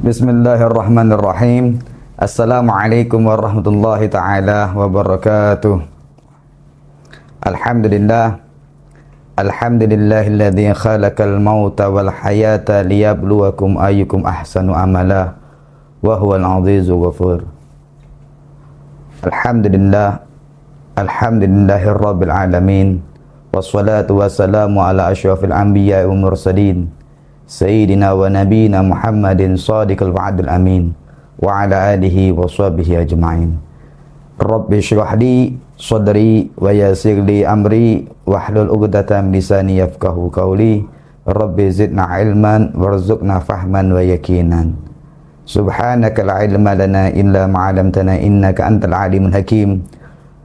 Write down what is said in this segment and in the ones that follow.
Bismillahirrahmanirrahim. Assalamualaikum warahmatullahi ta'ala wabarakatuh. Alhamdulillah. Alhamdulillahilladzi khalaqal mauta wal hayata liyabluwakum ayyukum ahsanu amala wa huwal azizul ghafur. Alhamdulillah. Alhamdulillahirabbil alamin. Wassalatu wassalamu ala asyrafil anbiya'i wal mursalin. Sayyidina wa nabiyina Muhammadin shadiqal wa'dil amin wa ala alihi wa sahbihi ajma'in. Rabbi shrah li sadri wa yassir li amri wahlul 'uqdatam min lisani yafqahu qawli. Rabbi zidna ilman warzuqna fahman wa yaqinan. Subhanaka la ilma lana illa ma 'allamtana innaka antal alimul hakim.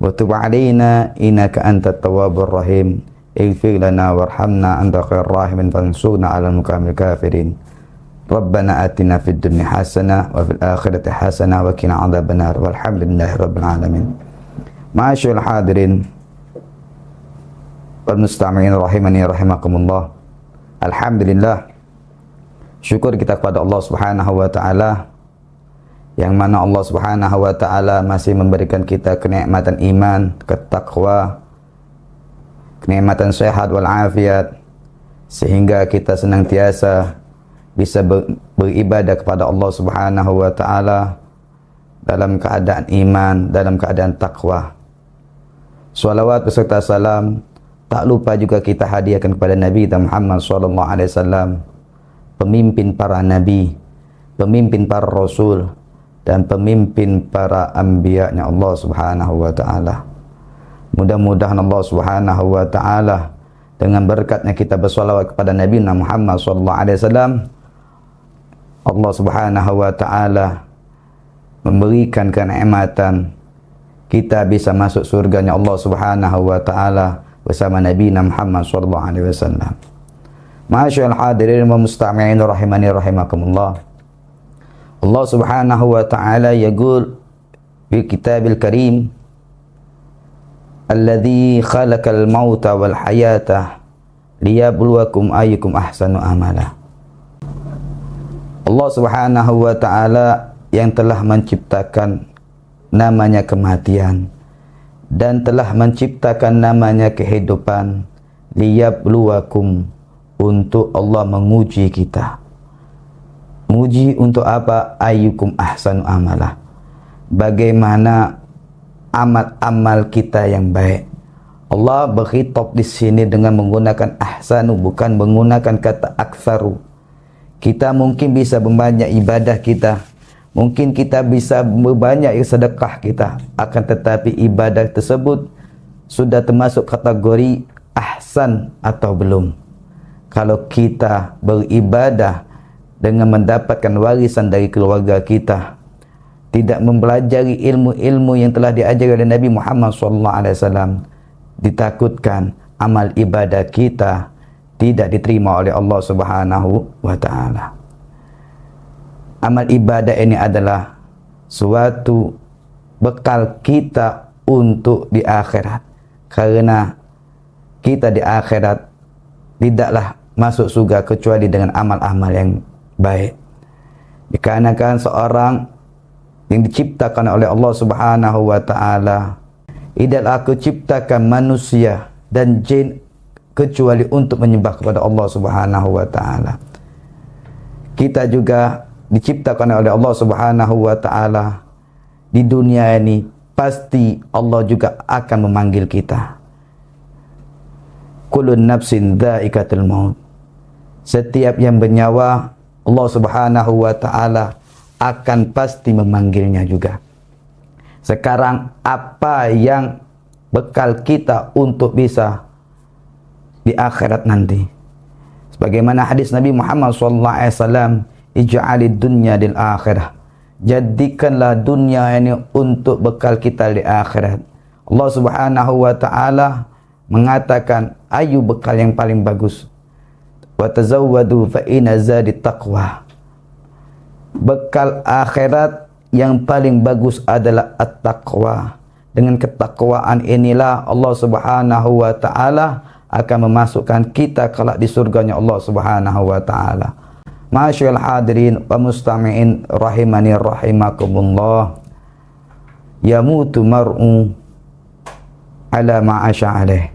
Wa tub 'alaina innaka antat tawwabur rahim. Ighfir lana warhamna anta khairur rahimin fansurna 'alal muqamil kafirin. Rabbana atina fid dunya hasanah wa fil akhirati hasanah wa qina adzabannar walhamdulillahi rabbil alamin. Ma'asyiral hadirin wal mustami'in rahimani rahimakumullah. Alhamdulillah, syukur kita kepada Allah Subhanahu wa taala yang mana Allah Subhanahu wa taala masih memberikan kita kenikmatan iman, ketakwa, kenikmatan sehat wal afiat, sehingga kita senantiasa bisa beribadah kepada Allah Subhanahu wa taala dalam keadaan iman, dalam keadaan takwa. Salawat beserta salam tak lupa juga kita hadiahkan kepada Nabi Muhammad sallallahu alaihi wasallam, pemimpin para nabi, pemimpin para rasul, dan pemimpin para anbiya-Nya Allah Subhanahu wa taala. Mudah-mudahan Allah Subhanahu wa taala dengan berkatnya kita bersalawat kepada Nabi Muhammad sallallahu alaihi wasallam, Allah Subhanahu wa taala memberikan kenikmatan kita bisa masuk surganya Allah Subhanahu wa taala bersama Nabi Muhammad sallallahu alaihi wasallam. Ma'asyiral hadirin wa mustami'in rahimani rahimakumullah. Allah Subhanahu wa taala yaqul fi kitabil karim, alladzi khalaqal mauta wal hayata liyabluwakum ayyukum ahsanu amala. Allah Subhanahu wa taala yang telah menciptakan namanya kematian dan telah menciptakan namanya kehidupan, liyabluwakum, untuk Allah menguji kita. Menguji untuk apa? Ayyukum ahsanu amala, bagaimana amal-amal kita yang baik. Allah berkhitab di sini dengan menggunakan ahsanu, bukan menggunakan kata aktsaru. Kita mungkin bisa membanyak ibadah kita, mungkin kita bisa berbanyak sedekah kita, akan tetapi ibadah tersebut sudah termasuk kategori ahsan atau belum. Kalau kita beribadah dengan mendapatkan warisan dari keluarga kita, tidak mempelajari ilmu-ilmu yang telah diajar oleh Nabi Muhammad SAW, ditakutkan amal ibadah kita tidak diterima oleh Allah Subhanahu wa taala. Amal ibadah ini adalah suatu bekal kita untuk di akhirat, karena kita di akhirat tidaklah masuk surga kecuali dengan amal-amal yang baik. Dikarenakan seorang yang diciptakan oleh Allah Subhanahu wa taala, tidaklah aku ciptakan manusia dan jin kecuali untuk menyembah kepada Allah Subhanahu wa taala. Kita juga diciptakan oleh Allah Subhanahu wa taala di dunia ini, pasti Allah juga akan memanggil kita. Kullun nafsin dha'iqatul maut. Setiap yang bernyawa, Allah Subhanahu wa taala akan pasti memanggilnya juga. Sekarang apa yang bekal kita untuk bisa di akhirat nanti? Sebagaimana hadis Nabi Muhammad sallallahu alaihi wasallam, ij'alid dunya lil akhirah. Jadikanlah dunia ini untuk bekal kita di akhirat. Allah Subhanahu wa taala mengatakan, ayu bekal yang paling bagus? Wa tazawwadu fa inna zadit taqwa. Bekal akhirat yang paling bagus adalah at-taqwa. Dengan ketakwaan inilah Allah Subhanahu wa taala akan memasukkan kita kelak di surganya Allah Subhanahu wa taala. Ma'asyiral hadirin wa mustami'in rahimani rahimakumullah. Yamutu mar'u ala ma'asya alaih.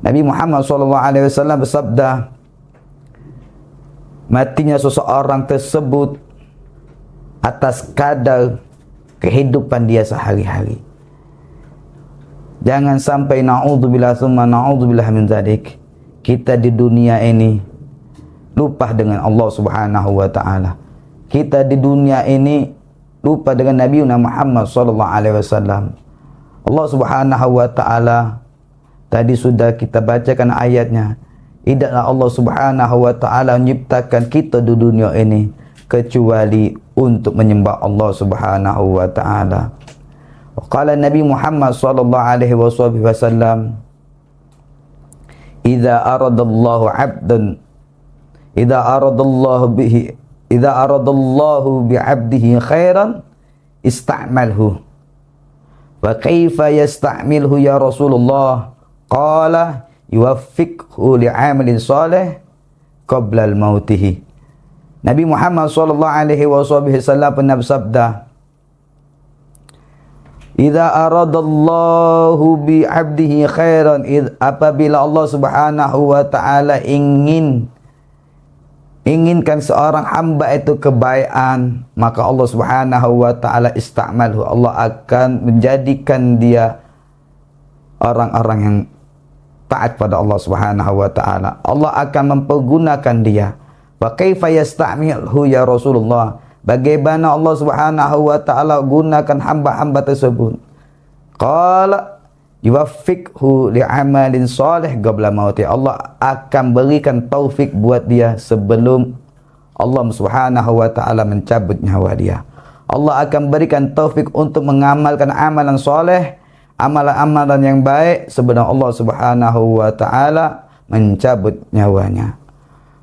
Nabi Muhammad SAW bersabda, matinya seseorang tersebut atas kadar kehidupan dia sehari-hari. Jangan sampai na'udzubillah summa na'udzubillah min dzalik, kita di dunia ini lupa dengan Allah Subhanahu wa taala. Kita di dunia ini lupa dengan Nabi Muhammad sallallahu alaihi wasallam. Allah Subhanahu wa taala tadi sudah kita bacakan ayatnya. Tidaklah Allah Subhanahu wa taala menciptakan kita di dunia ini kecuali untuk menyembah Allah Subhanahu wa taala. Qala Nabi Muhammad sallallahu alaihi wasallam, "Idza aradallahu 'abdan idza aradallahu bi'abdihi khairan ista'malhu." Wa kaifa yasta'milhu ya Rasulullah? Qala yuwaffiqhu li'amalin salih qabla al-mautihi. Nabi Muhammad sallallahu alaihi wasallam pernah bersabda, idza aradallahu bi 'abdihi khairan, apabila Allah Subhanahu wa taala inginkan seorang hamba itu kebaikan, maka Allah Subhanahu wa taala ista'malhu, Allah akan menjadikan dia orang-orang yang taat pada Allah Subhanahu wa taala. Allah akan mempergunakan dia. Wa kaifa yasta'milhu ya Rasulullah? Bagaimana Allah Subhanahu wa taala gunakan hamba-hamba tersebut? Qala yuwaffiqhu li'amalin salih qabla mauti. Allah akan berikan taufik buat dia sebelum Allah Subhanahu wa taala mencabut nyawa dia. Allah akan berikan taufik untuk mengamalkan amalan soleh, amalan-amalan yang baik sebelum Allah Subhanahu wa taala mencabut nyawanya.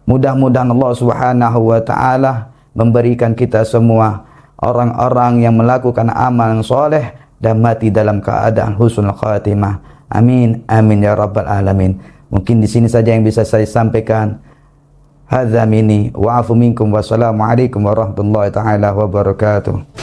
Mudah-mudahan Allah Subhanahu wa taala memberikan kita semua orang-orang yang melakukan amalan soleh dan mati dalam keadaan husnul khatimah. Amin, amin ya rabbal alamin. Mungkin di sini saja yang bisa saya sampaikan. Hadza minni wa afu minkum, wassalamu alaikum warahmatullahi taala wabarakatuh.